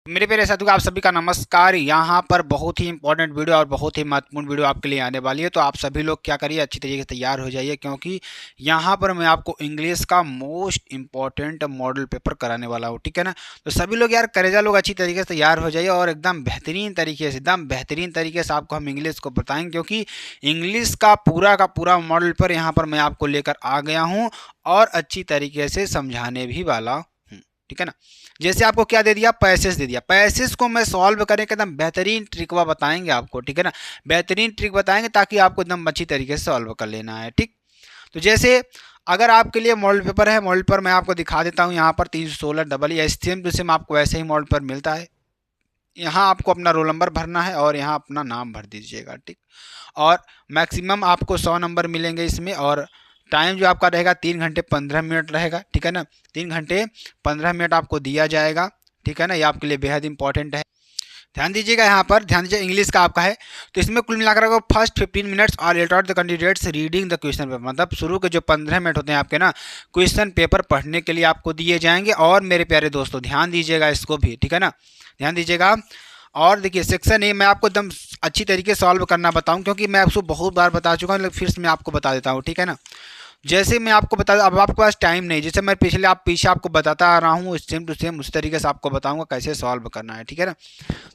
मेरे प्यारे साथियों, आप सभी का नमस्कार। यहाँ पर बहुत ही इंपॉर्टेंट वीडियो और बहुत ही महत्वपूर्ण वीडियो आपके लिए आने वाली है। तो आप सभी लोग क्या करिए, अच्छी तरीके से तैयार हो जाइए, क्योंकि यहाँ पर मैं आपको इंग्लिश का मोस्ट इंपॉर्टेंट मॉडल पेपर कराने वाला हूँ। ठीक है ना। तो सभी लोग यार करेजा लोग अच्छी तरीके से तैयार हो जाइए और एकदम बेहतरीन तरीके से आपको हम इंग्लिश को बताएंगे, क्योंकि इंग्लिश का पूरा मॉडल पेपर यहाँ पर मैं आपको लेकर आ गया हूँ और अच्छी तरीके से समझाने भी वाला हूँ। ठीक है ना। जैसे आपको क्या दे दिया, पैसेज दे दिया। पैसेज को मैं सॉल्व करने के एकदम बेहतरीन ट्रिकवा बताएंगे आपको। ठीक है ना। बेहतरीन ट्रिक बताएंगे ताकि आपको एकदम अच्छी तरीके से सॉल्व कर लेना है। ठीक। तो जैसे अगर आपके लिए मॉडल पेपर है, मॉडल पेपर मैं आपको दिखा देता हूँ। यहाँ पर 316 डबल या सेम टू सेम आपको वैसे ही मॉडल पेपर मिलता है। यहाँ आपको अपना रोल नंबर भरना है और यहाँ अपना नाम भर दीजिएगा। ठीक। और मैक्सिमम आपको 100 नंबर मिलेंगे इसमें। और टाइम जो आपका रहेगा 3 घंटे 15 मिनट रहेगा। ठीक है ना। 3 घंटे 15 मिनट आपको दिया जाएगा। ठीक है ना। ये आपके लिए बेहद इंपॉर्टेंट है। ध्यान दीजिएगा, यहाँ पर ध्यान दीजिए, इंग्लिश का आपका है। तो इसमें कुल मिलाकर आपको फर्स्ट 15 मिनट्स और let out the candidates reading the question paper, मतलब शुरू के जो 15 मिनट होते हैं आपके ना, क्वेश्चन पेपर पढ़ने के लिए आपको दिए जाएंगे। और मेरे प्यारे दोस्तों ध्यान दीजिएगा इसको भी। ठीक है ना। ध्यान दीजिएगा। और देखिए सेक्शन ए मैं आपको एकदम अच्छी तरीके से सॉल्व करना बताऊं, क्योंकि मैं आपको बहुत बार बता चुका हूं, लेकिन फिर से मैं आपको बता देता हूं। ठीक है ना। जैसे मैं आपको बता, अब आपके पास टाइम नहीं, जैसे मैं पीछे आपको बताता आ रहा हूँ सेम टू सेम उस तरीके से आपको बताऊंगा कैसे सॉल्व करना है। ठीक है ना।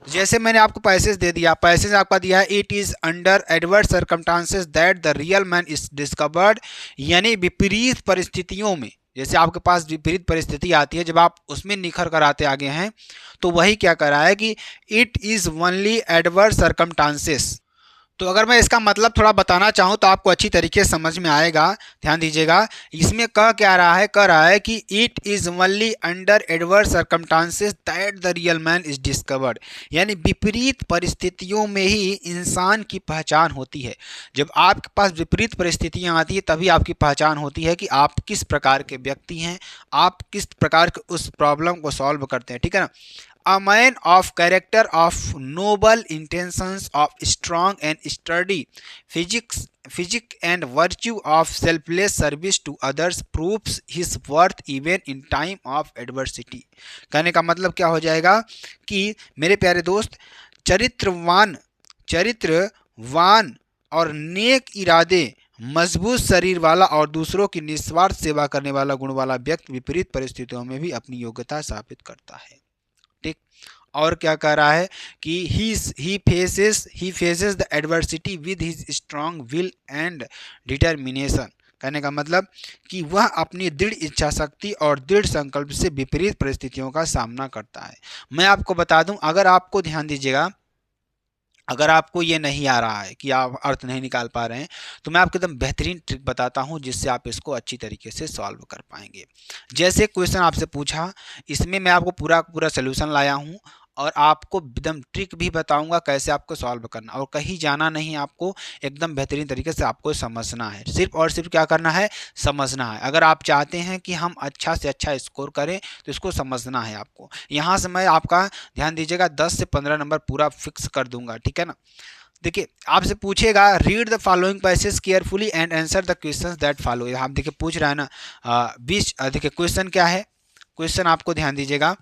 जैसे मैंने आपको पैसेज दे दिया, पैसेज आपका दिया है, it is under adverse circumstances that the real man is discovered, यानी विपरीत परिस्थितियों में, जैसे आपके पास विपरीत परिस्थिति आती है, जब आप उसमें निखर कर आते आगे हैं, तो वही क्या कर रहा है कि it is only adverse circumstances. तो अगर मैं इसका मतलब थोड़ा बताना चाहूँ तो आपको अच्छी तरीके से समझ में आएगा। ध्यान दीजिएगा, इसमें कह क्या रहा है, कह रहा है कि it is only under adverse circumstances that the real man is discovered, यानी विपरीत परिस्थितियों में ही इंसान की पहचान होती है। जब आपके पास विपरीत परिस्थितियां आती है तभी आपकी पहचान होती है कि आप किस प्रकार के व्यक्ति हैं, आप किस प्रकार के उस प्रॉब्लम को सॉल्व करते हैं। ठीक है ना। A man of character, of noble intentions, of strong and sturdy physique and virtue, of selfless service to others, proves his worth even in time of adversity। कहने का मतलब क्या हो जाएगा कि मेरे प्यारे दोस्त, चरित्रवान और नेक इरादे, मजबूत शरीर वाला और दूसरों की निस्वार्थ सेवा करने वाला गुण वाला व्यक्ति विपरीत परिस्थितियों में भी अपनी योग्यता साबित करता है। ठीक। और क्या कह रहा है कि he faces the adversity with his strong will and determination। कहने का मतलब कि वह अपनी दृढ़ इच्छा शक्ति और दृढ़ संकल्प से विपरीत परिस्थितियों का सामना करता है। मैं आपको बता दूं, अगर आपको, ध्यान दीजिएगा, अगर आपको ये नहीं आ रहा है कि आप अर्थ नहीं निकाल पा रहे हैं, तो मैं आपको एकदम बेहतरीन ट्रिक बताता हूं जिससे आप इसको अच्छी तरीके से सॉल्व कर पाएंगे। जैसे क्वेश्चन आपसे पूछा, इसमें मैं आपको पूरा सोल्यूशन लाया हूं और आपको एकदम ट्रिक भी बताऊंगा कैसे आपको सॉल्व करना, और कहीं जाना नहीं, आपको एकदम बेहतरीन तरीके से आपको समझना है। सिर्फ और सिर्फ क्या करना है, समझना है। अगर आप चाहते हैं कि हम अच्छा से अच्छा स्कोर करें तो इसको समझना है आपको। यहाँ से मैं आपका, ध्यान दीजिएगा, 10 से 15 नंबर पूरा फिक्स कर दूंगा। ठीक है ना। देखिए आपसे पूछेगा, read the following passage carefully and answer the questions that follow. आप देखिए पूछ रहा है ना, देखिए क्वेश्चन क्या है, क्वेश्चन आपको ध्यान दीजिएगा।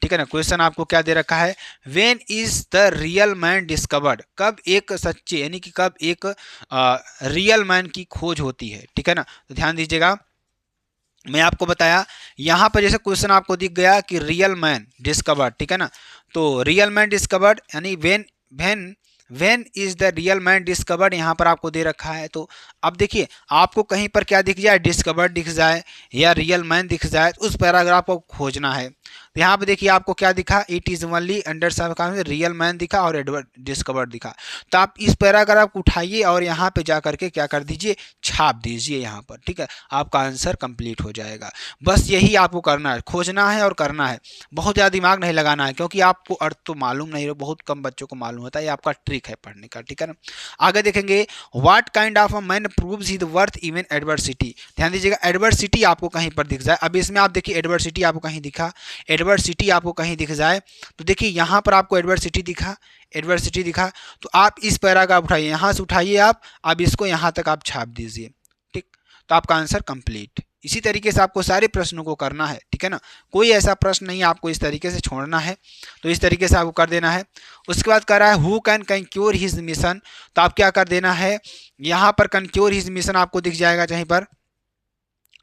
ठीक है ना। क्वेश्चन आपको क्या दे रखा है, when is the real man discovered, कब एक सच्चे, यानी कि कब एक रियल मैन की खोज होती है। ठीक है ना। तो ध्यान दीजिएगा, मैं आपको बताया यहाँ पर, जैसे क्वेश्चन आपको दिख गया कि रियल मैन डिस्कवर्ड। ठीक है ना। तो रियल मैन डिस्कवर्ड यानी when is the real man discovered, यहाँ पर आपको दे रखा है। तो अब देखिए, आपको कहीं पर क्या दिख जाए, डिस्कवर्ड दिख जाए या रियल मैन दिख जाए, तो उस पैराग्राफ को खोजना है। तो यहाँ पे देखिए आपको क्या दिखा, it is only under circumstances, real man दिखा और एडवर्ड डिस्कवर्ड दिखा। तो आप इस पैराग्राफ को उठाइए और यहाँ पे जा करके क्या कर दीजिए, छाप दीजिए यहाँ पर। ठीक है। आपका आंसर कंप्लीट हो जाएगा। बस यही आपको करना है, खोजना है और करना है। बहुत ज़्यादा दिमाग नहीं लगाना है, क्योंकि आपको अर्थ तो मालूम नहीं है, बहुत कम बच्चों को मालूम होता है। ये आपका ट्रिक है पढ़ने का। ठीक है ना। आगे देखेंगे, what kind of a man proves his worth even adversity. ध्यान दीजिएगा, एडवर्सिटी आपको कहीं पर दिख जाए। अब इसमें आप देखिए, एडवर्सिटी आपको कहीं दिखा, एडवर्सिटी आपको कहीं दिख जाए, तो देखिए यहाँ पर आपको एडवर्सिटी दिखा, तो आप इस पैराग्राफ उठाइए, यहाँ से उठाइए आप, अब इसको यहाँ तक आप छाप दीजिए। ठीक। तो आपका आंसर कंप्लीट। इसी तरीके से आपको सारे प्रश्नों को करना है, ठीक है ना, कोई ऐसा प्रश्न नहीं आपको इस तरीके से छोड़ना है, तो इस तरीके से आपको कर देना है। उसके बाद कर रहा है who can conquer his mission, तो आप क्या कर देना है, यहाँ पर कंक्योर हिज मिशन आपको दिख जाएगा कहीं पर,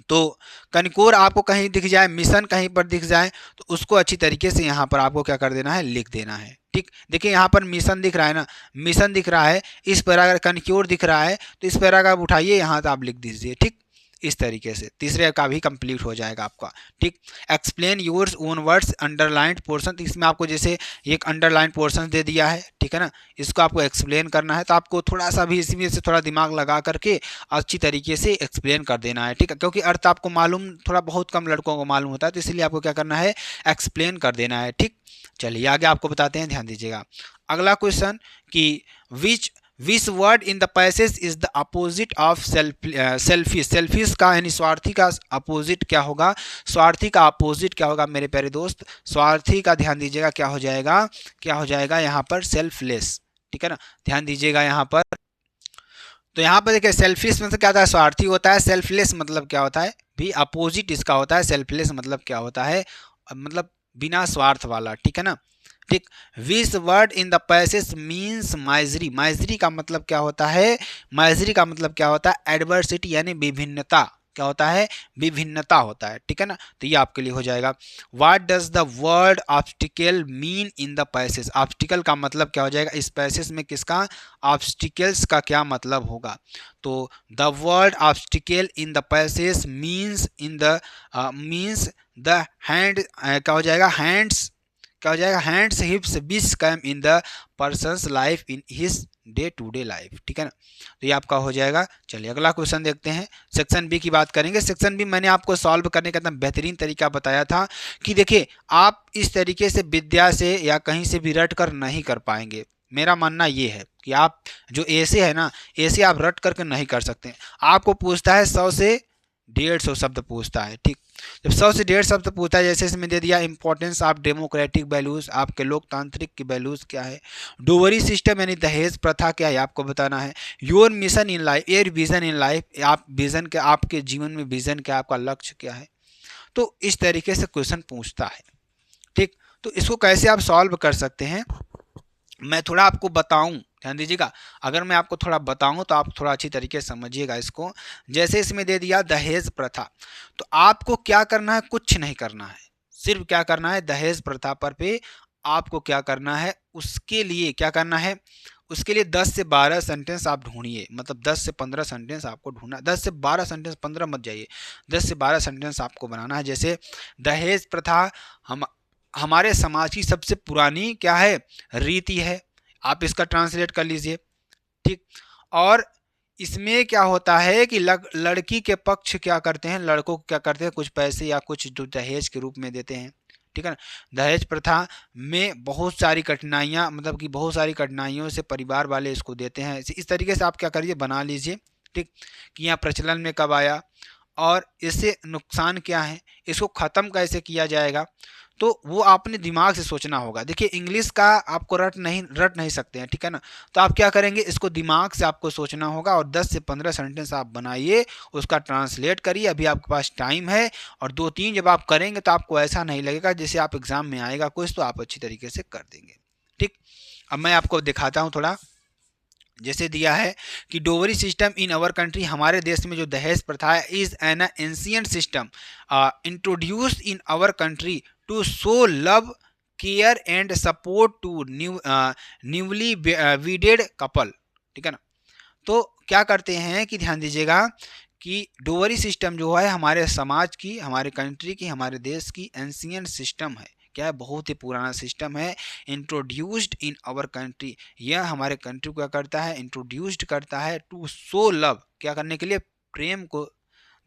तो कनकोर आपको कहीं दिख जाए, मिशन कहीं पर दिख जाए, तो उसको अच्छी तरीके से यहाँ पर आपको क्या कर देना है, लिख देना है। ठीक, देखिए यहाँ पर मिशन दिख रहा है ना, मिशन दिख रहा है, इस पर अगर कनक्योर दिख रहा है तो इस पर अगर आप उठाइए यहाँ तो आप लिख दीजिए। ठीक, इस तरीके से तीसरे का भी कंप्लीट हो जाएगा आपका। ठीक, explain yours own words underlined portion, तो इसमें आपको जैसे एक अंडरलाइन पोर्शन दे दिया है, ठीक है ना, इसको आपको एक्सप्लेन करना है, तो आपको थोड़ा सा भी इसमें से थोड़ा दिमाग लगा करके अच्छी तरीके से एक्सप्लेन कर देना है। ठीक है, क्योंकि अर्थ आपको मालूम थोड़ा बहुत कम लड़कों को मालूम होता है, तो इसलिए आपको क्या करना है, एक्सप्लेन कर देना है। ठीक, चलिए आगे आपको बताते हैं, ध्यान दीजिएगा। अगला क्वेश्चन कि which word in the passage is the opposite of selfish, selfish का यानी स्वार्थी का अपोजिट क्या होगा, स्वार्थी का अपोजिट क्या होगा मेरे प्यारे दोस्त, स्वार्थी का ध्यान दीजिएगा क्या हो जाएगा, क्या हो जाएगा यहाँ पर सेल्फलेस। ठीक है ना, ध्यान दीजिएगा यहाँ पर, तो यहाँ पर देखिए सेल्फिश मतलब क्या होता है, स्वार्थी होता है, सेल्फलेस मतलब क्या होता है भी अपोजिट इसका होता है, सेल्फलेस मतलब क्या होता है, मतलब बिना स्वार्थ वाला। ठीक है ना, ठीक, which word in the passage means misery, misery का मतलब क्या होता है, माइजरी का मतलब क्या होता है, एडवर्सिटी यानी विभिन्नता, क्या होता है, विभिन्नता होता है। ठीक है ना, तो ये आपके लिए हो जाएगा। What does the word obstacle mean in the passage, obstacle का मतलब क्या हो जाएगा, इस पैसेज में किसका, ऑब्स्टिकल्स का क्या मतलब होगा, तो the word obstacle in the passage means in the means the hand, क्या हो जाएगा, हैंड्स, क्या हो जाएगा, hands hips bees come in the person's life in his day to day life. ठीक है ना, तो ये आपका हो जाएगा। चलिए अगला क्वेश्चन देखते हैं, सेक्शन बी की बात करेंगे। सेक्शन बी मैंने आपको सॉल्व करने का एकदम बेहतरीन तरीका बताया था कि देखिए आप इस तरीके से विद्या से या कहीं से भी रट कर नहीं कर पाएंगे। मेरा मानना ये है कि आप जो ऐसे है ना, ऐसे आप रट करके नहीं कर सकते। आपको पूछता है 100 से 150 शब्द पूछता है। ठीक, जब 100 से 150 शब्द पूछता है, जैसे इसमें दे दिया इंपॉर्टेंस ऑफ डेमोक्रेटिक वैल्यूज, आपके लोकतांत्रिक की वैल्यूज क्या है, डोवरी सिस्टम यानी दहेज प्रथा क्या है आपको बताना है, your mission in life, your vision in life, आप विजन के, आपके जीवन में विजन क्या, आपका लक्ष्य क्या है, तो इस तरीके से क्वेश्चन पूछता है। ठीक, तो इसको कैसे आप सॉल्व कर सकते हैं, मैं थोड़ा आपको बताऊं, ध्यान दीजिएगा, अगर मैं आपको थोड़ा बताऊं तो आप थोड़ा अच्छी तरीके से समझिएगा इसको। जैसे इसमें दे दिया दहेज प्रथा, तो आपको क्या करना है, कुछ नहीं करना है, सिर्फ क्या करना है, दहेज प्रथा पर पे आपको क्या करना है, उसके लिए क्या करना है, उसके लिए 10 से 12 सेंटेंस आप ढूंढिए, मतलब 10 से 15 सेंटेंस आपको ढूंढना, 10 से 12 सेंटेंस, 15 मत जाइए, 10 से 12 सेंटेंस आपको बनाना है। जैसे दहेज प्रथा हमारे समाज की सबसे पुरानी क्या है, रीति है, आप इसका ट्रांसलेट कर लीजिए। ठीक, और इसमें क्या होता है कि लड़की के पक्ष क्या करते हैं, लड़कों को क्या करते हैं, कुछ पैसे या कुछ जो दहेज के रूप में देते हैं। ठीक है ना, दहेज प्रथा में बहुत सारी कठिनाइयाँ, मतलब कि बहुत सारी कठिनाइयों से परिवार वाले इसको देते हैं। इस तरीके से आप क्या करिए, बना लीजिए। ठीक, कि यहाँ प्रचलन में कब आया और इससे नुकसान क्या है, इसको ख़त्म कैसे किया जाएगा, तो वो आपने दिमाग से सोचना होगा। देखिए इंग्लिश का आपको रट नहीं सकते हैं, ठीक है ना, तो आप क्या करेंगे, इसको दिमाग से आपको सोचना होगा और 10 से 15 सेंटेंस आप बनाइए, उसका ट्रांसलेट करिए, अभी आपके पास टाइम है, और 2-3 जब आप करेंगे तो आपको ऐसा नहीं लगेगा जैसे आप एग्जाम में आएगा कुछ, तो आप अच्छी तरीके से कर देंगे। ठीक, अब मैं आपको दिखाता हूँ थोड़ा, जैसे दिया है कि dowry system in our country, हमारे देश में जो दहेज प्रथा है, is an ancient system introduced in our country to show love care and support to newly wedded couple. ठीक है ना, तो क्या करते हैं कि ध्यान दीजिएगा कि डोवरी सिस्टम जो है हमारे समाज की, हमारे कंट्री की, हमारे देश की एंशिएंट सिस्टम है, क्या है, बहुत ही पुराना सिस्टम है, इंट्रोड्यूस्ड इन आवर कंट्री, यह हमारे कंट्री को क्या करता है, इंट्रोड्यूस्ड करता है, टू शो लव, क्या करने के लिए, प्रेम को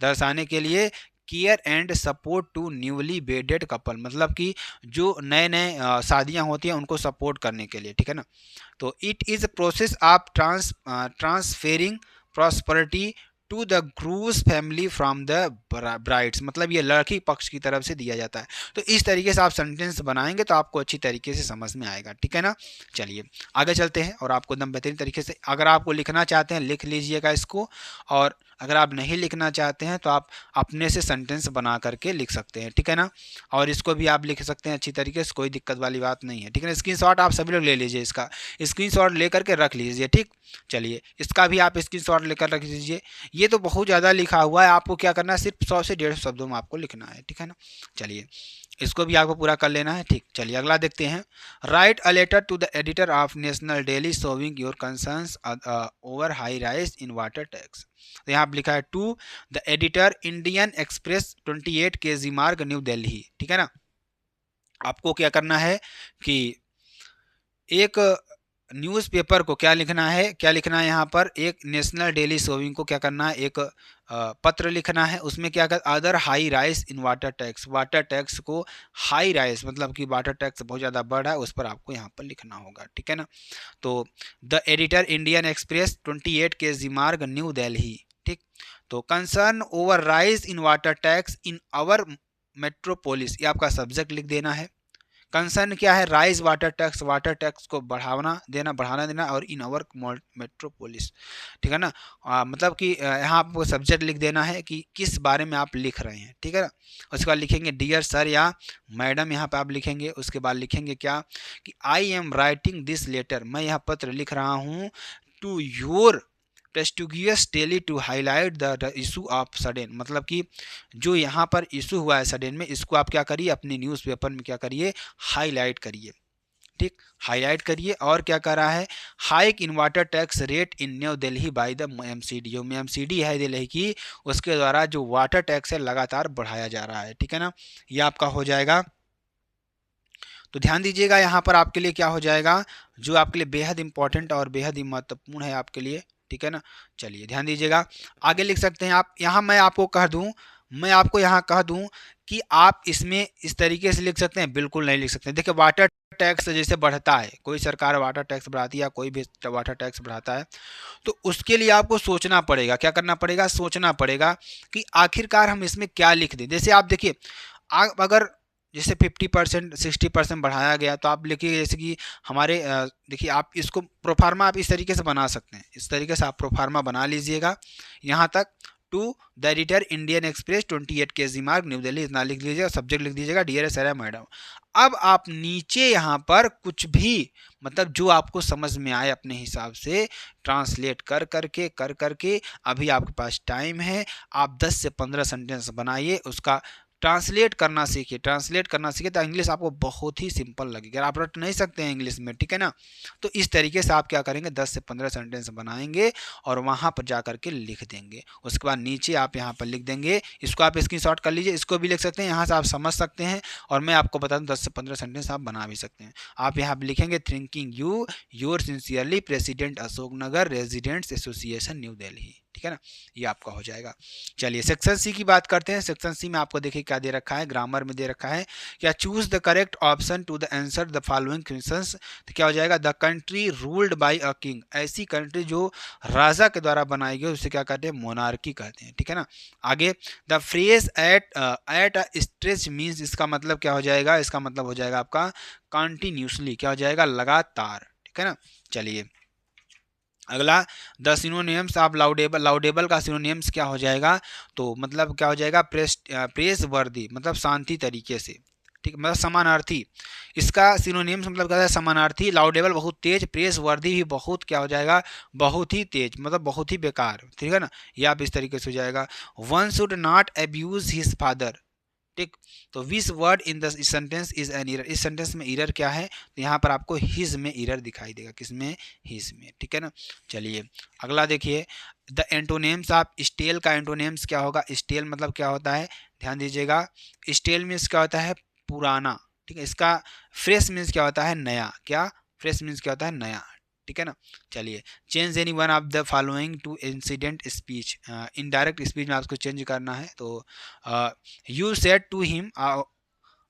दर्शाने के लिए, care and support to newly wedded couple, मतलब कि जो नए नए शादियां होती हैं उनको सपोर्ट करने के लिए। ठीक है ना, तो it is process of transferring prosperity to the groom's family from the bride's, मतलब ये लड़की पक्ष की तरफ से दिया जाता है। तो इस तरीके से आप सेंटेंस बनाएंगे तो आपको अच्छी तरीके से समझ में आएगा। ठीक है ना, चलिए आगे चलते हैं और आपको एकदम बेहतरीन तरीके से, अगर आपको लिखना चाहते हैं लिख लीजिएगा इसको, और अगर आप नहीं लिखना चाहते हैं तो आप अपने से सेंटेंस बना करके लिख सकते हैं, ठीक है ना। और इसको भी आप लिख सकते हैं अच्छी तरीके से, कोई दिक्कत वाली बात नहीं है, ठीक है ना। स्क्रीनशॉट आप सभी लोग ले लीजिए, इसका स्क्रीनशॉट लेकर के रख लीजिए, ठीक। चलिए इसका भी आप स्क्रीनशॉट लेकर रख लीजिए। ये तो बहुत ज़्यादा लिखा हुआ है, आपको क्या करना है, सिर्फ 100 से 150 शब्दों में आपको लिखना है, ठीक है ना। चलिए इसको भी आपको पूरा कर लेना है, ठीक। चलिए अगला देखते हैं। Write a letter to the editor of national daily showing your concerns over high rise in water tax. तो यहाँ पर लिखा है to the editor Indian Express 28 KG Marg new Delhi, ठीक है ना। आपको क्या करना है कि एक न्यूज़पेपर को क्या लिखना है, यहाँ पर एक नेशनल डेली शोविंग को क्या करना है, एक पत्र लिखना है। उसमें क्या कर अदर हाई राइस इन वाटर टैक्स को हाई राइस मतलब कि वाटर टैक्स बहुत ज़्यादा बढ़ है, उस पर आपको यहाँ पर लिखना होगा, ठीक है ना। तो the editor Indian Express 28 KG Marg new Delhi, ठीक। तो concern over rise in water tax in our metropolis, ये आपका सब्जेक्ट लिख देना है। कंसर्न क्या है, राइज वाटर टैक्स को बढ़ाना देना और इन आवर मेट्रोपोलिस, ठीक है ना। मतलब कि यहाँ आपको सब्जेक्ट लिख देना है कि किस बारे में आप लिख रहे हैं, ठीक है ना। उसके बाद लिखेंगे डियर सर या मैडम, यहाँ पे आप लिखेंगे। उसके बाद लिखेंगे क्या कि I am writing this letter, मैं यह पत्र लिख रहा हूँ to your prestigious daily to highlight the issue of sudden, मतलब कि जो यहाँ पर इशू हुआ है सडेन में, इसको आप क्या करिए अपने न्यूज़पेपर में क्या करिए, हाईलाइट करिए, ठीक। हाईलाइट करिए। और क्या कर रहा है, hike in water tax rate in new Delhi by the MCD, जो एमसीडी है दिल्ली की, उसके द्वारा जो वाटर टैक्स है लगातार बढ़ाया जा रहा है, ठीक है ना। ये आपका हो जाएगा। तो ध्यान दीजिएगा यहाँ पर आपके लिए क्या हो जाएगा, जो आपके लिए बेहद इंपॉर्टेंट और बेहद ही महत्वपूर्ण है आपके लिए, ठीक है ना। चलिए ध्यान दीजिएगा, आगे लिख सकते हैं आप। यहाँ मैं आपको यहाँ कह दूँ कि आप इसमें इस तरीके से लिख सकते हैं, बिल्कुल नहीं लिख सकते। देखिए वाटर टैक्स जैसे बढ़ता है, कोई सरकार वाटर टैक्स बढ़ाती है या कोई भी वाटर टैक्स बढ़ाता है, तो उसके लिए आपको सोचना पड़ेगा, क्या करना पड़ेगा, सोचना पड़ेगा कि आखिरकार हम इसमें क्या लिख दें। जैसे आप देखिए, आप अगर जैसे 50% 60% बढ़ाया गया, तो आप लिखिए जैसे कि हमारे देखिए आप इसको प्रोफार्मा आप इस तरीके से बना सकते हैं, इस तरीके से आप प्रोफार्मा बना लीजिएगा। यहाँ तक to the editor Indian Express 28 KG Marg new Delhi, इतना लिख लीजिएगा। सब्जेक्ट लिख दीजिएगा डियर सर मैडम। अब आप नीचे यहाँ पर कुछ भी मतलब जो आपको समझ में आए अपने हिसाब से ट्रांसलेट कर करके अभी आपके पास टाइम है, आप 10 से 15 सेंटेंस बनाइए, उसका ट्रांसलेट करना सीखिए। तो इंग्लिश आपको बहुत ही सिंपल लगेगा। आप रट नहीं सकते हैं इंग्लिश में, ठीक है ना। तो इस तरीके से आप क्या करेंगे, 10 से 15 सेंटेंस बनाएंगे और वहाँ पर जा करके लिख देंगे। उसके बाद नीचे आप यहाँ पर लिख देंगे, इसको आप स्क्रीनशॉट कर लीजिए, इसको भी लिख सकते हैं, यहाँ से आप समझ सकते हैं। और मैं आपको बता दूँ 10 से 15 सेंटेंस आप बना भी सकते हैं। आप यहाँ पर लिखेंगे thinking you your sincerely president Ashok Nagar residents association new Delhi, ठीक है ना। ये आपका हो जाएगा। चलिए सेक्शन सी की बात करते हैं। सेक्शन सी में आपको देखिए क्या दे रखा है, ग्रामर में दे रखा है क्या, choose the correct option to the answer the following questions. तो क्या हो जाएगा, the country ruled by a king, ऐसी कंट्री जो राजा के द्वारा बनाई गई उसे क्या कहते हैं, मोनार्की कहते हैं, ठीक है ना। आगे the phrase at a stretch means, इसका मतलब क्या हो जाएगा, इसका मतलब हो जाएगा आपका कंटिन्यूसली, क्या हो जाएगा, लगातार, ठीक है ना। चलिए अगला द सिनोनिम्स ऑफ लाउडेबल का सिनोनिम्स क्या हो जाएगा, तो मतलब क्या हो जाएगा, प्रेस वर्दी मतलब शांति तरीके से, ठीक, मतलब समानार्थी। इसका सिनोनिम्स मतलब क्या है, समानार्थी। लाउडेबल बहुत तेज, प्रेस वर्दी भी बहुत क्या हो जाएगा, बहुत ही तेज मतलब बहुत ही बेकार, ठीक है ना। यह आप इस तरीके से हो जाएगा। One should not abuse his father, ठीक। तो which word in the sentence is an error, इस सेंटेंस में इरर क्या है, तो यहाँ पर आपको हिज में इरर दिखाई देगा, किसमें, हिज में, ठीक है ना। चलिए अगला देखिए, द एंटोनेम्स ऑफ स्टेल का एंटोनेम्स क्या होगा, स्टेल मतलब क्या होता है, ध्यान दीजिएगा। स्टेल मीन्स क्या होता है, पुराना, ठीक है। इसका फ्रेश मीन्स क्या होता है, नया, क्या, फ्रेश मीन्स क्या होता है, नया, ठीक है ना। चलिए change any one of the following to incident speech, indirect speech में आपको चेंज करना है। तो यू सेड टू हिम,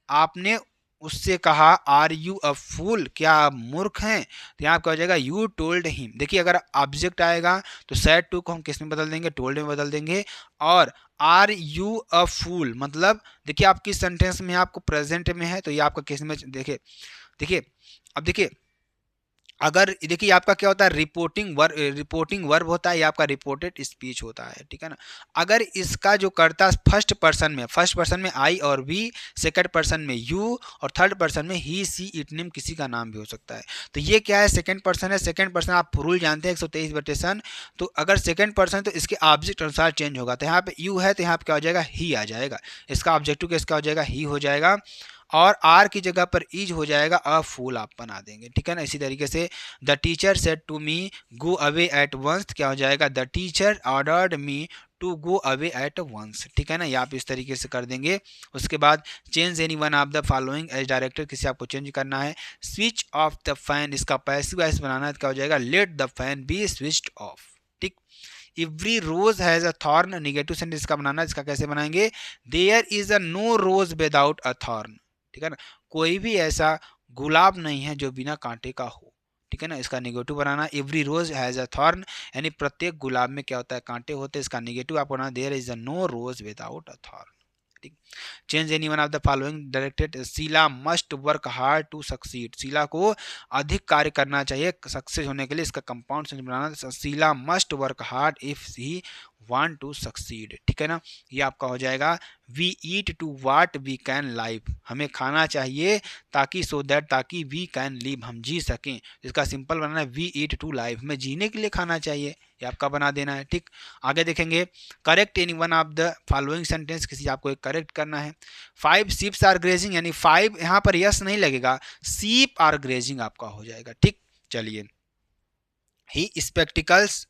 आपने उससे कहा, आर यू अ फूल, क्या आप मूर्ख हैं, तो यहाँ आपका हो जाएगा यू टोल्ड हिम। देखिए अगर ऑब्जेक्ट आएगा तो सैड टू को हम किस में बदल देंगे, टोल्ड में बदल देंगे। और आर यू अ फूल मतलब देखिए आप किस सेंटेंस में, आपको प्रेजेंट में है, तो ये आपका किस में, देखिए अब देखिए अगर देखिए आपका क्या होता है, रिपोर्टिंग वर्ब होता है, या आपका रिपोर्टेड स्पीच होता है, ठीक है ना। अगर इसका जो कर्ता फर्स्ट पर्सन में आई और वी, सेकंड पर्सन में यू, और थर्ड पर्सन में ही सी इट नेम, किसी का नाम भी हो सकता है। तो ये क्या है, सेकंड पर्सन है। सेकंड पर्सन आप रूल जानते हैं 123/सन। तो अगर सेकंड पर्सन तो इसके ऑब्जेक्ट अनुसार चेंज होगा। तो यहाँ पे यू है तो यहाँ पे क्या हो जाएगा, ही आ जाएगा। इसका ऑब्जेक्टिव केस क्या हो जाएगा, ही हो जाएगा। और आर की जगह पर इज हो जाएगा, अ फूल आप बना देंगे, ठीक है ना। इसी तरीके से the teacher said to me go away at once, क्या हो जाएगा, the teacher ordered me to go away at once, ठीक है ना। ये आप इस तरीके से कर देंगे। उसके बाद change any one of the following as directed, किसी आपको चेंज करना है। स्विच ऑफ द फैन, इसका पैसिव वॉइस बनाना है, क्या हो जाएगा, let the fan be switched off, ठीक। Every rose has a thorn, negative sentence इसका बनाना है। इसका कैसे बनाएंगे, there is a no rose without a thorn, ठीक है ना। कोई भी ऐसा गुलाब नहीं है जो बिना कांटे का हो, ठीक है ना। इसका निगेटिव बनाना, every rose has a thorn, यानी प्रत्येक गुलाब में क्या होता है, कांटे होते हैं। इसका निगेटिव आपको बनाना, there is a no rose without a thorn, ठीक। Change any one of the following directed, Sheela must work hard to succeed, Sheela को अधिक कार्य करना चाहिए सक्सेस होने के लिए। इसका कंपाउंड सेंटेंस बनाना, Sheela must work hard if he want to succeed, ठीक है ना। ये आपका हो जाएगा, we eat to what we can live, हमें खाना चाहिए ताकि सो दैट, ताकि वी कैन लिव, हम जी सकें। इसका सिंपल बनाना है, वी ईट टू लाइव, हमें जीने के लिए खाना चाहिए, ये आपका बना देना है, ठीक। आगे देखेंगे, correct any one of the following sentence, किसी आपको एक करेक्ट करना है। 5 शीप्स आर ग्रेजिंग, यानी 5 यहाँ पर यस नहीं लगेगा, शीप आर ग्रेजिंग आपका हो जाएगा, ठीक। चलिए, ही स्पेक्टिकल्स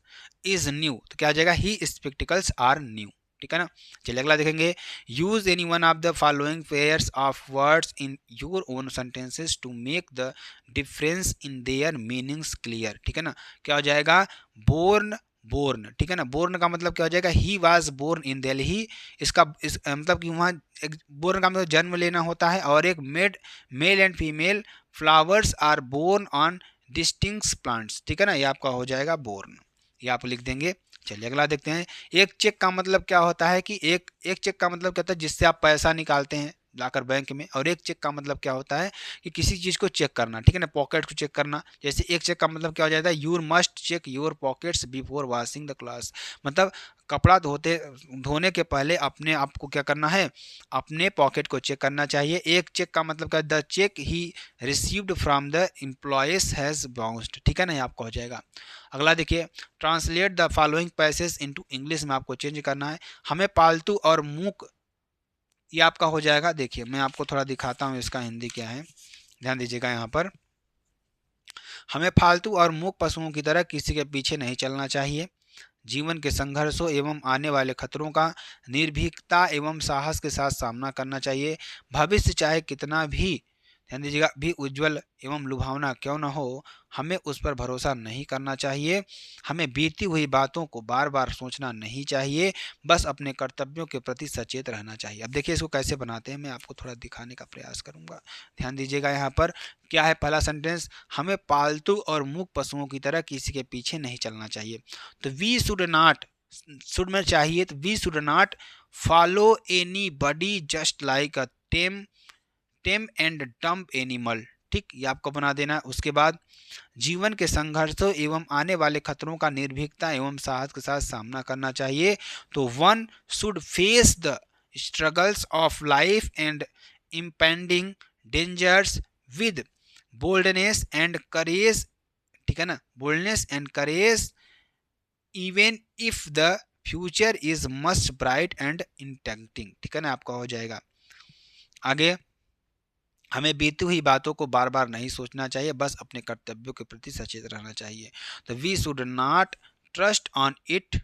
इज न्यू, तो क्या आ जाएगा, ही स्पेक्टिकल्स आर न्यू, ठीक है ना। चलिए अगला देखेंगे, use any one of the following pairs of words in your own sentences to make the difference in their meanings clear, ठीक है ना। क्या हो जाएगा, बोर्न, बोर्न, ठीक है ना। बोर्न का मतलब क्या हो जाएगा, he was born in Delhi, इसका मतलब कि वहाँ बोर्न का मतलब जन्म लेना होता है। और एक male and female flowers are born on distinct plants, ठीक है ना। ये आपका हो जाएगा बोर्न, ये आप लिख देंगे। चलिए अगला देखते हैं, एक चेक का मतलब क्या होता है, कि एक चेक का मतलब क्या होता है, जिससे आप पैसा निकालते हैं लाकर बैंक में। और एक चेक का मतलब क्या होता है, कि किसी चीज़ को चेक करना, ठीक है ना, पॉकेट को चेक करना। जैसे एक चेक का मतलब क्या हो जाता है, you must check your pockets before washing the clothes, मतलब कपड़ा धोने के पहले अपने आप को क्या करना है, अपने पॉकेट को चेक करना चाहिए। एक चेक का मतलब क्या, the cheque he received from the employees has bounced, ठीक है ना, ये आपका हो जाएगा। अगला देखिए, translate the following passage into English में आपको चेंज करना है। हमें पालतू और मूक, ये आपका हो जाएगा। देखिए मैं आपको थोड़ा दिखाता हूँ इसका हिंदी क्या है, ध्यान दीजिएगा। यहाँ पर हमें फालतू और मूक पशुओं की तरह किसी के पीछे नहीं चलना चाहिए। जीवन के संघर्षों एवं आने वाले खतरों का निर्भीकता एवं साहस के साथ सामना करना चाहिए। भविष्य चाहे कितना भी, ध्यान दीजिएगा, भी उज्जवल एवं लुभावना क्यों न हो, हमें उस पर भरोसा नहीं करना चाहिए। हमें बीती हुई बातों को बार बार सोचना नहीं चाहिए, बस अपने कर्तव्यों के प्रति सचेत रहना चाहिए। अब देखिए इसको कैसे बनाते हैं, मैं आपको थोड़ा दिखाने का प्रयास करूंगा। ध्यान दीजिएगा, यहाँ पर क्या है पहला सेंटेंस, हमें पालतू और मूक पशुओं की तरह किसी के पीछे नहीं चलना चाहिए। तो वी शुड नॉट, शुड में चाहिए, तो we should not follow anybody just like a tame and dumb animal, ठीक, ये आपको बना देना। उसके बाद जीवन के संघर्षों एवं आने वाले खतरों का निर्भीकता एवं साहस के साथ सामना करना चाहिए। तो one should face the struggles of life and impending dangers with boldness and courage, ठीक है ना, boldness and courage even if the future is must bright and intending, ठीक है ना, आपका हो जाएगा। आगे, हमें बीती हुई बातों को बार बार नहीं सोचना चाहिए, बस अपने कर्तव्यों के प्रति सचेत रहना चाहिए। तो we should not trust on it,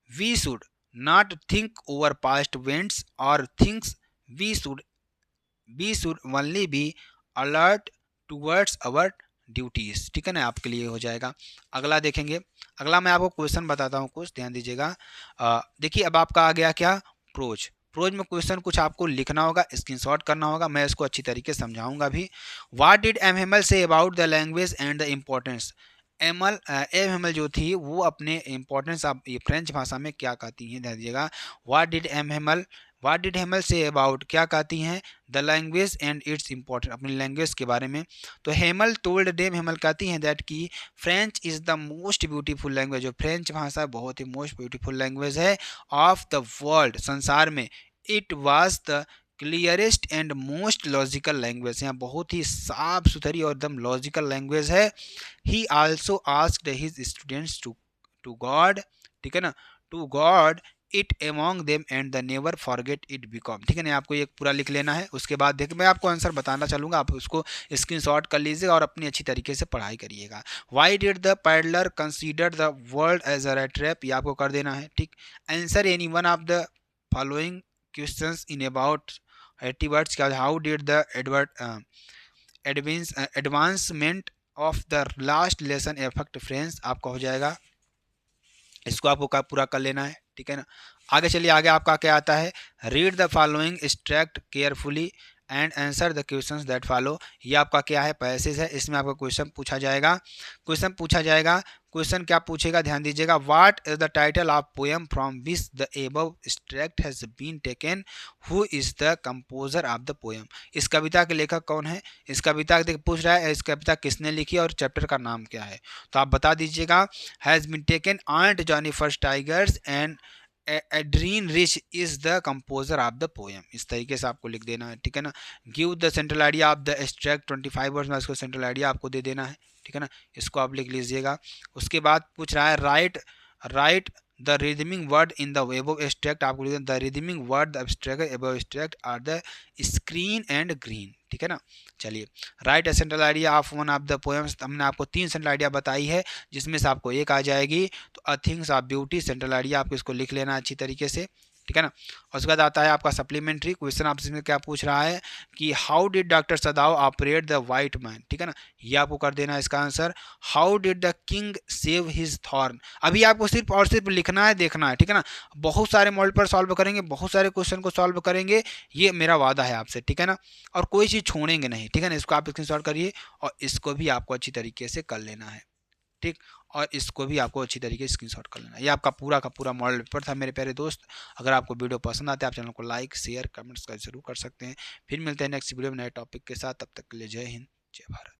we should not think over past events और things, we should only be alert towards our duties, ठीक है ना, आपके लिए हो जाएगा। अगला देखेंगे, अगला मैं आपको क्वेश्चन बताता हूँ कुछ, ध्यान दीजिएगा। देखिए अब आपका आ गया क्या, प्रोज। प्रोज में क्वेश्चन कुछ आपको लिखना होगा, स्क्रीनशॉट करना होगा, मैं इसको अच्छी तरीके से समझाऊंगा भी। What did M Hamel say about the language and the importance, M Hamel जो थी वो अपने इम्पोर्टेंस आप ये फ्रेंच भाषा में क्या कहती हैं, ध्यान दीजिएगा। What did M Hamel, what did Hamel say about, क्या कहती हैं the language and its important, अपनी लैंग्वेज के बारे में। तो हेमल टोल्ड देम, हेमल कहती हैं दैट कि French is the most beautiful language, जो फ्रेंच भाषा बहुत ही मोस्ट ब्यूटीफुल लैंग्वेज है ऑफ द वर्ल्ड, संसार में। It was the clearest and most logical language, यहाँ बहुत ही साफ सुथरी और एकदम लॉजिकल लैंग्वेज है। He also asked his students to god, ठीक है ना, to god it among them and the never forget it become, ठीक है ना। आपको ये पूरा लिख लेना है, उसके बाद देख मैं आपको आंसर बताना चलूँगा, आप उसको स्क्रीनशॉट कर लीजिएगा और अपनी अच्छी तरीके से पढ़ाई करिएगा। Why did the peddler consider the world as a trap, ये आपको कर देना है, ठीक। Answer any one of the following questions in about 80 words, क्या how did the advancement of the last lesson affect friends, आपका हो जाएगा, इसको आपको पूरा कर लेना है, ठीक है ना। आगे चलिए, आगे आपका क्या आता है, read the following extract carefully and answer the questions that follow, ये आपका क्या है, पैसेज है, इसमें आपका क्वेश्चन पूछा जाएगा। क्वेश्चन क्या पूछेगा, ध्यान दीजिएगा। What is the title of poem from which the above extract has been taken, who is the composer of the poem, इस कविता के लेखक कौन है, इस कविता पूछ रहा है, इस कविता किसने लिखी और चैप्टर का नाम क्या है, तो आप बता दीजिएगा। Has been taken aunt Jennifer tigers and Adrienne Rich is the composer of the poem, इस तरीके से आपको लिख देना है, ठीक है ना। Give the central idea of the extract 25 words में इसको सेंट्रल आइडिया आपको दे देना है, ठीक है ना, इसको आप लिख लीजिएगा। उसके बाद पूछ रहा है write the rhyming word in the above extract, आपको लिख the rhyming word the abstract above extract are the screen and green, ठीक है ना। चलिए, write a central idea of one of the poems, हमने आपको 3 सेंट्रल आइडिया बताई है, जिसमें से आपको एक आ जाएगी, तो a things of beauty central idea, आपको इसको लिख लेना अच्छी तरीके से, ठीक है ना। और उसके बाद आता है आपका सप्लीमेंट्री क्वेश्चन, आपसे इसमें क्या पूछ रहा है कि how did doctor सदाव operate the white man, ठीक है ना, ये आपको कर देना है इसका answer. How did the king save his thorn, अभी आपको सिर्फ और सिर्फ लिखना है, देखना है, ठीक है ना। बहुत सारे मॉडल पर सॉल्व करेंगे, बहुत सारे क्वेश्चन को सॉल्व करेंगे, ये मेरा वादा है आपसे, ठीक है ना, और कोई चीज़ छोड़ेंगे नहीं, ठीक है ना। इसको आप स्क्रीनशॉट करिए और इसको भी आपको अच्छी तरीके से कर लेना है, ठीक, और इसको भी आपको अच्छी तरीके से स्क्रीनशॉट कर लेना। ये आपका पूरा का पूरा मॉडल पेपर था मेरे प्यारे दोस्त। अगर आपको वीडियो पसंद आते हैं, आप चैनल को लाइक शेयर कमेंट्स कर जरूर कर सकते हैं। फिर मिलते हैं नेक्स्ट वीडियो में नए टॉपिक के साथ, तब तक के लिए जय हिंद जय भारत।